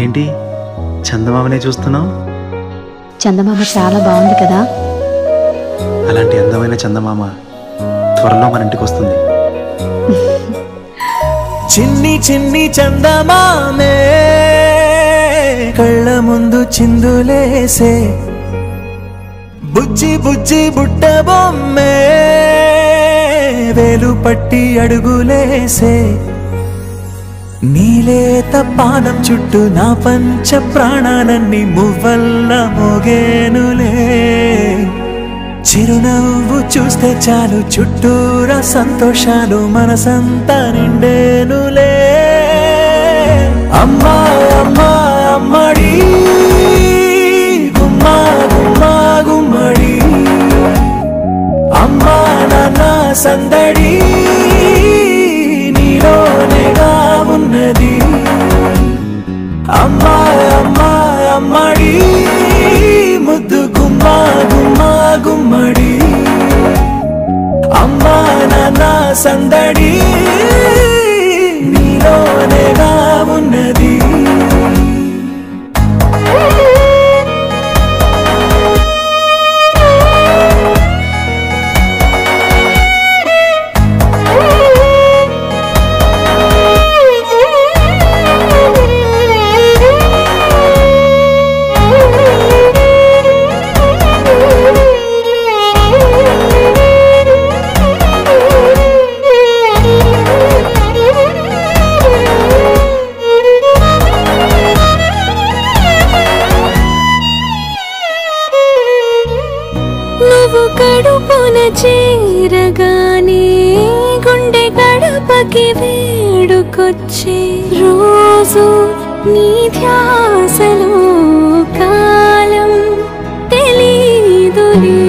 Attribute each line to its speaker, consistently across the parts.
Speaker 1: ఏంటి చందమామనే చూస్తున్నావు?
Speaker 2: చందమామ చాలా బాగుంది కదా.
Speaker 1: అలాంటి అందమైన చందమామ త్వరలో మన ఇంటికి వస్తుంది.
Speaker 3: చిన్ని చిన్ని చందమామే కళ్ళ ముందు చిందులేసే, బుజ్జి బుజ్జి బుట్ట బొమ్మే వేలు పట్టి అడుగులేసే, నీలేత పానం చుట్టూ నా పంచ ప్రాణాలన్నీ మువ్వల్ల మోగేనులే. చిరునవ్వు చూస్తే చాలు చుట్టూరా సంతోషాలు మనసంతా నిండేనులే. అమ్మా అమ్మా అమ్మడి గుమ్మా గుమ్మా గుమ్మడి, అమ్మా నాన్న సందడి నీలోనేగా ఉన్నది. అమ్మా అమ్మా అమ్మడి ముద్దు గుమ్మా గుమ్మా గుమ్మడి, అమ్మా నాన్న సందడి నీలోనేగా ఉన్నది.
Speaker 4: నువ్వు కడుపున చేరగానే గుండె గడపకి వేడుకొచ్చే, రోజు నీ ధ్యాసలో కాలం తెలీదులే.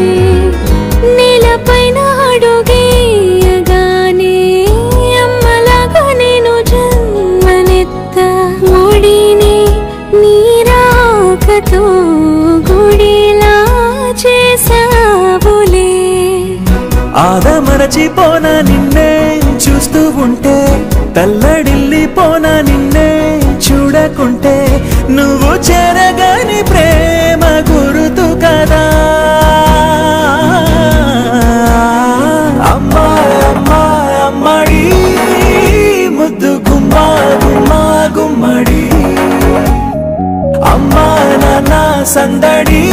Speaker 4: నేలపైన అడుగేయగానే అమ్మలాగా నేను జన్మనెత్త, ఒడిని నీ రాకతో గుడిలా చేసావులే.
Speaker 3: ఆదమరచిపోనా నిన్నే చూస్తూ ఉంటే, తల్లడిల్లిపోనా నిన్నే చూడకుంటే, నువ్వు చెరగని ప్రేమ గురుతు కదా. అమ్మా అమ్మా అమ్మడి ముద్దు గుమ్మా గుమ్మా గుమ్మడి, అమ్మా నాన్న సందడి